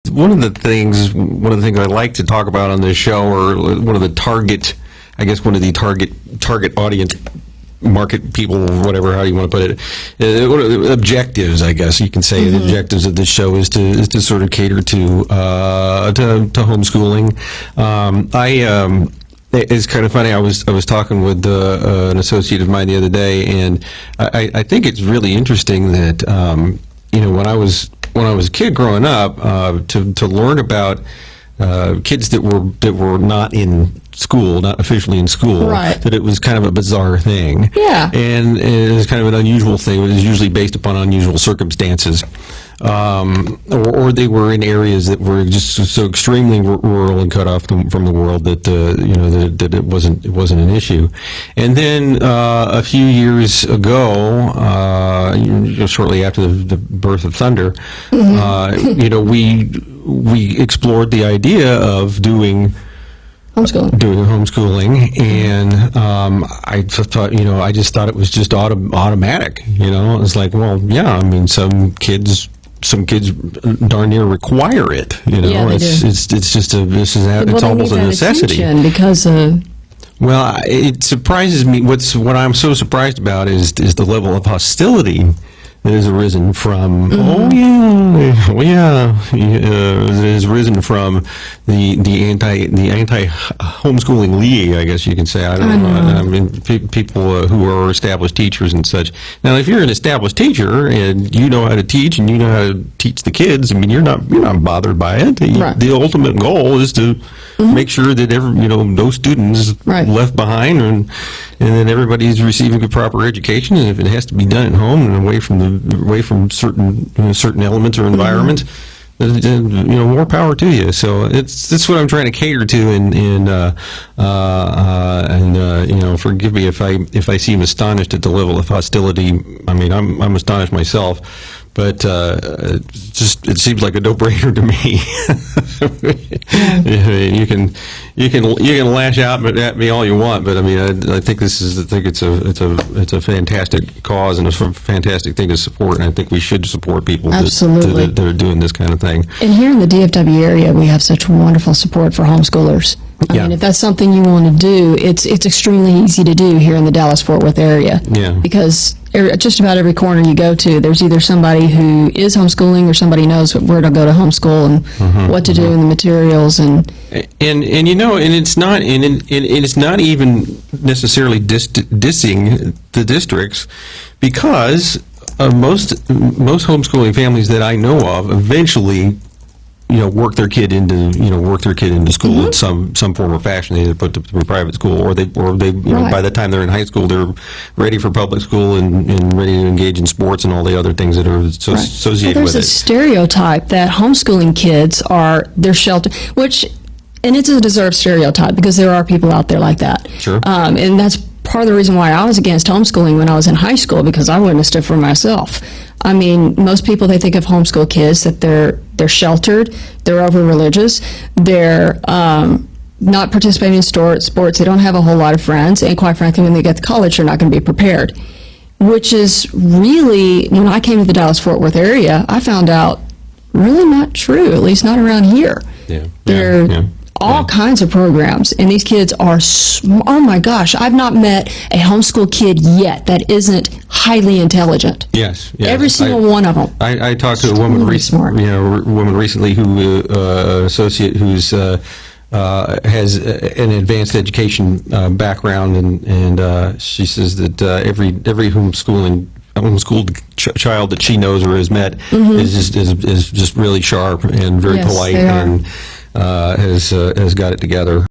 one of the things I like to talk about on this show, or one of the target audience, market people, whatever, how you want to put it, what are the objectives, I guess you can say. The objectives of this show is to sort of cater to homeschooling. It's kind of funny. I was talking with an associate of mine the other day, and I think it's really interesting that when I was a kid growing up, to learn about kids that were not in school, not officially in school, right, that it was kind of a bizarre thing. Yeah. And it was kind of an unusual thing. It was usually based upon unusual circumstances. Or they were in areas that were just so extremely rural and cut off from the world that that it wasn't an issue. And then a few years ago, shortly after the birth of Thunder, we explored the idea of doing homeschooling, and I thought, I just thought it was just automatic. It's like, well, yeah, I mean, some kids darn near require it. Yeah, it's almost a necessity. Because well, it surprises me. What I'm so surprised about is the level of hostility that has arisen from. That has risen from the anti homeschooling league, I guess you can say. I don't know. I mean, people who are established teachers and such. Now, if you're an established teacher and you know how to teach and you know how to teach the kids, I mean, you're not bothered by it. The ultimate goal is to make sure that no students left behind, and then everybody's receiving a proper education. And if it has to be done at home and away from certain elements or environments, more power to you. So that's what I'm trying to cater to, and forgive me if I seem astonished at the level of hostility. I mean, I'm astonished myself, but it seems like a no-brainer to me. You can lash out at me all you want, but I mean, I think it's a fantastic cause and a fantastic thing to support, and I think we should support people that are doing this kind of thing. And here in the DFW area, we have such wonderful support for homeschoolers. I mean, if that's something you want to do, it's extremely easy to do here in the Dallas-Fort Worth area. Yeah. Because just about every corner you go to, there's either somebody who is homeschooling or somebody knows where to go to homeschool and what to do and the materials and it's not even necessarily dissing the districts, because most homeschooling families that I know of eventually work their kid into school in some form or fashion. They either put them through private school, or they by the time they're in high school, they're ready for public school and ready to engage in sports and all the other things that are associated with it. There's a stereotype that homeschooling kids they're sheltered, and it's a deserved stereotype because there are people out there like that. Sure. And that's part of the reason why I was against homeschooling when I was in high school, because I witnessed it for myself. I mean, most people, they think of homeschool kids that they're sheltered, they're over-religious, they're not participating in sports, they don't have a whole lot of friends, and quite frankly, when they get to college, they're not going to be prepared. Which is really, when I came to the Dallas-Fort Worth area, I found out really not true, at least not around here. There are all kinds of programs, and these kids are, oh my gosh, I've not met a homeschool kid yet that isn't highly intelligent. Yes. Every single one of them. I talked to a woman recently who an associate who's has an advanced education background, and she says that every homeschooled child that she knows or has met is just really sharp and very polite, and has got it together.